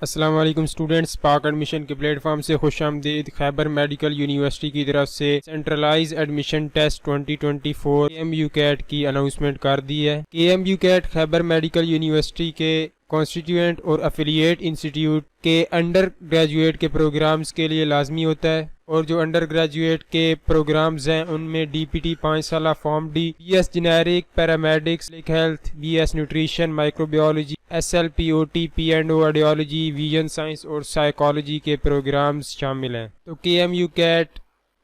अस्सलाम वालेकुम स्टूडेंट्स, पाक एडमिशन के प्लेटफॉर्म से खुशामदीद। खैबर मेडिकल यूनिवर्सिटी की तरफ से centralised admission test 2024 KMU CAT की अनाउंसमेंट कर दी है। KMU CAT Khyber medical university के कॉन्स्टिट्यूएंट और एफिलिएट इंस्टीट्यूट के अंडर ग्रेजुएट के प्रोग्राम्स के लिए लाजमी होता है, और जो अंडर ग्रेजुएट के प्रोग्राम्स हैं उनमें DPT 5 साल pharm D, BS generic, paramedics, health, BS nutrition, microbiology, SLPOT, P&O audiology, vision science और साइकोलॉजी के प्रोग्राम्स शामिल हैं। तो KMU कैट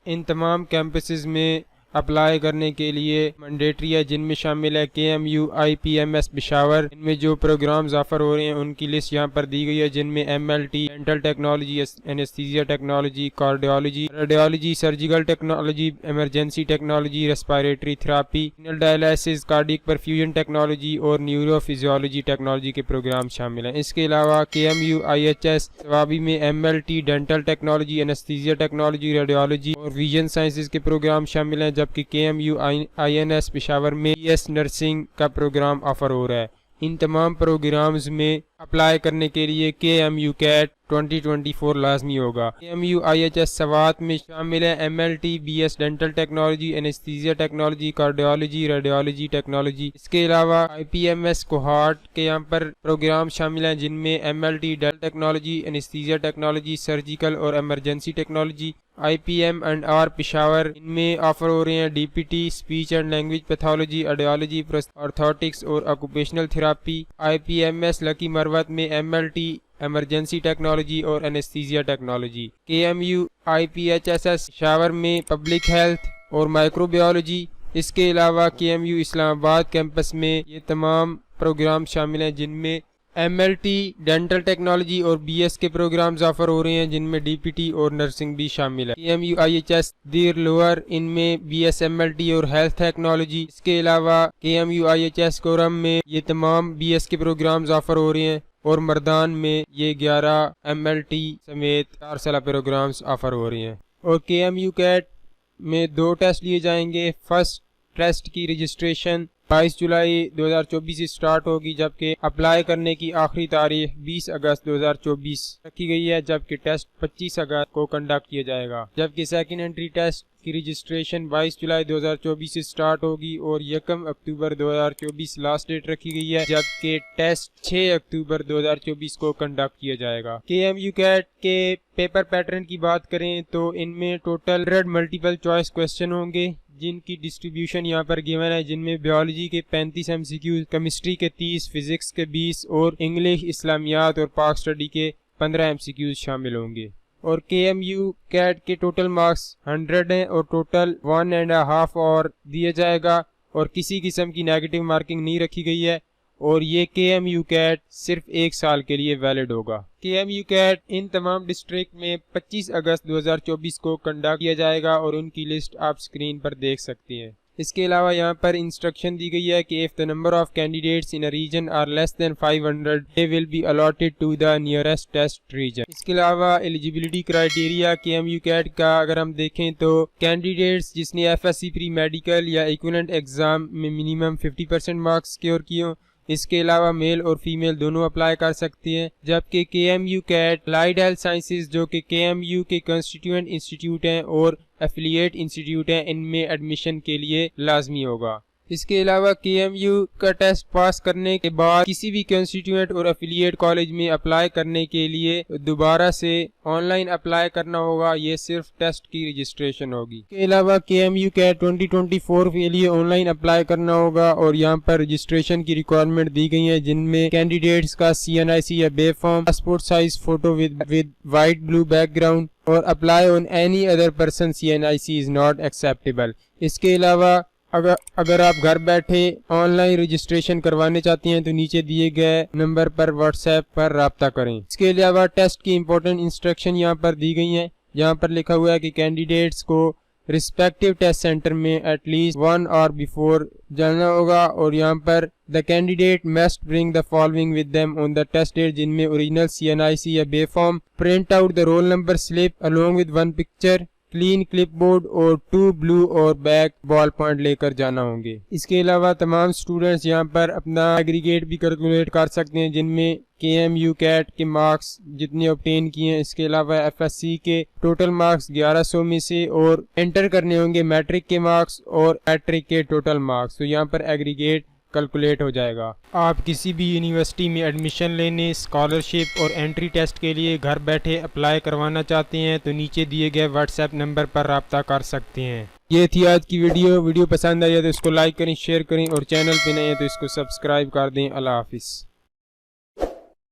इन तमाम कैंपसेस में अप्लाई करने के लिए मैंडेटरी है, जिनमें शामिल है KMU IPMS पेशावर। इनमें जो प्रोग्राम्स ऑफर हो रहे हैं उनकी लिस्ट यहाँ पर दी गई है, जिनमें MLT, dental technology, anaesthesia technology, cardiology, radiology, surgical technology, emergency technology, respiratory therapy, renal dialysis, cardiac perfusion technology और न्यूरोफिजियोलॉजी टेक्नोलॉजी के प्रोग्राम शामिल हैं। इसके अलावा KMU IHS सवाबी में MLT, dental technology, anaesthesia technology, radiology और विजन साइंसेज के programme शामिल हैं, जबकि KMU INS पेशावर में BS नर्सिंग का प्रोग्राम ऑफर हो रहा है। इन तमाम प्रोग्राम्स में अप्लाई करने के लिए KMU कैट 2024 लाजमी होगा। KMU IHS सवात में शामिल है MLT, BS dental technology, anaesthesia technology, cardiology, radiology technology. इसके अलावा IPMS कोहार्ट के यहाँ पर प्रोग्राम शामिल हैं, जिनमें MLT, dental technology, anaesthesia technology, surgical और इमरजेंसी टेक्नोलॉजी। IPM&R पेशावर, इनमें ऑफर हो रहे हैं DPT, speech and language pathology, audiology, orthotics और occupational therapy. IPMS Lakki Marwat में MLT, इमरजेंसी टेक्नोलॉजी और anaesthesia technology. KMU IPHSS Peshawar में पब्लिक हेल्थ और माइक्रोबायोलॉजी। इसके अलावा KMU इस्लामाबाद कैंपस में ये तमाम प्रोग्राम शामिल हैं, जिनमें MLT, डेंटल टेक्नोलॉजी और BS के प्रोग्राम्स ऑफर हो रहे हैं, जिनमें DPT और नर्सिंग भी शामिल है। KMU IHS दीर लोअर, इनमें BS MLT और हेल्थ टेक्नोलॉजी। इसके अलावा KMU IHS कोरम में ये तमाम BS के प्रोग्राम्स ऑफर हो रहे हैं, और मर्दान में ये 11 MLT समेत 4 साल प्रोग्राम्स ऑफर हो रहे हैं। और KMU कैट में 2 टेस्ट लिए जाएंगे। फर्स्ट टेस्ट की रजिस्ट्रेशन 22 जुलाई 2024 से स्टार्ट होगी, जबकि अप्लाई करने की आखिरी तारीख 20 अगस्त 2024 रखी गई है, जबकि टेस्ट 25 अगस्त को कंडक्ट किया जाएगा। जबकि सेकंड एंट्री टेस्ट की रजिस्ट्रेशन 22 जुलाई 2024 से स्टार्ट होगी और 1 अक्टूबर 2024 लास्ट डेट रखी गई है, जबकि टेस्ट 6 अक्टूबर 2024 को कंडक्ट किया जाएगा। KMU कैट के पेपर पैटर्न की बात करें तो इनमें टोटल 100 मल्टीपल चॉइस क्वेश्चन होंगे, जिनकी डिस्ट्रीब्यूशन यहाँ पर गिवन है, जिनमें बायोलॉजी के 35 MCQ, केमिस्ट्री के 30, फिजिक्स के 20 और इंग्लिश, इस्लामियात और पाक स्टडी के 15 MCQ शामिल होंगे। और KMU कैट के टोटल मार्क्स 100 हैं और टोटल 1.5 और दिया जाएगा, और किसी किस्म की नेगेटिव मार्किंग नहीं रखी गई है, और ये KMU कैट सिर्फ 1 साल के लिए वैलिड होगा। KMU कैट इन तमाम डिस्ट्रिक्ट में 25 अगस्त 2024 को कंडक्ट किया जाएगा, और उनकी लिस्ट आप स्क्रीन पर देख सकते हैं। इसके अलावा यहाँ पर इंस्ट्रक्शन दी गई है कि if the number of candidates in a region are less than 500 they will be allotted to the nearest test region. इसके अलावा एलिजिबिलिटी क्राइटेरिया KMU कैट का अगर हम देखें तो कैंडिडेट्स जिसने FSC प्री मेडिकल या इक्विवेलेंट एग्जाम में मिनिमम 50% मार्क्स सिक्योर किए हों। इसके अलावा मेल और फीमेल दोनों अप्लाई कर सकती हैं, जबकि KMU CAT applied health sciences जो कि KMU के कंस्टिट्यूएंट इंस्टीट्यूट हैं और एफिलिएट इंस्टीट्यूट हैं, इनमें एडमिशन के लिए लाजमी होगा। इसके अलावा KMU का टेस्ट पास करने के बाद किसी भी कंस्टिट्यूएंट और एफिलिएट कॉलेज में अप्लाई करने के लिए दोबारा से ऑनलाइन अप्लाई करना होगा। ये सिर्फ टेस्ट की रजिस्ट्रेशन होगी। इसके अलावा KMU कैट 2024 के लिए ऑनलाइन अप्लाई करना होगा, और यहाँ पर रजिस्ट्रेशन की रिक्वायरमेंट दी गई है, जिनमें कैंडिडेट्स का CNIC या B form, passport size photo with white blue background, और apply on any other person CNIC is not acceptable. इसके अलावा अगर आप घर बैठे ऑनलाइन रजिस्ट्रेशन करवाने चाहती हैं तो नीचे दिए गए नंबर पर व्हाट्सएप पर राब्ता करें। इसके अलावा टेस्ट की इंपॉर्टेंट इंस्ट्रक्शन यहाँ पर दी गई हैं। यहाँ पर लिखा हुआ है कि कैंडिडेट्स को रिस्पेक्टिव टेस्ट सेंटर में एटलीस्ट 1 आवर बिफोर जाना होगा, और यहाँ पर the candidate must bring the following with them on the test date, जिनमें ओरिजिनल CNIC या B form, print out the roll number slip along with 1 picture, clean clipboard और 2 blue और back ball point लेकर जाना होंगे। इसके अलावा तमाम स्टूडेंट्स यहाँ पर अपना एग्रीगेट भी कैलकुलेट कर सकते हैं, जिनमें KMUCAT के मार्क्स जितने ऑब्टेन किए हैं, इसके अलावा FSC के टोटल मार्क्स 1100 में से, और एंटर करने होंगे मैट्रिक के मार्क्स और मैट्रिक के टोटल मार्क्स। तो यहाँ पर एग्रीगेट कैलकुलेट हो जाएगा। आप किसी भी यूनिवर्सिटी में एडमिशन लेने, स्कॉलरशिप और एंट्री टेस्ट के लिए घर बैठे अप्लाई करवाना चाहते हैं तो नीचे दिए गए व्हाट्सएप नंबर पर राब्ता कर सकते हैं। ये थी आज की वीडियो पसंद आई है तो इसको लाइक करें, शेयर करें और चैनल पे नए हैं तो इसको सब्सक्राइब कर दें। अल्लाह हाफिज़।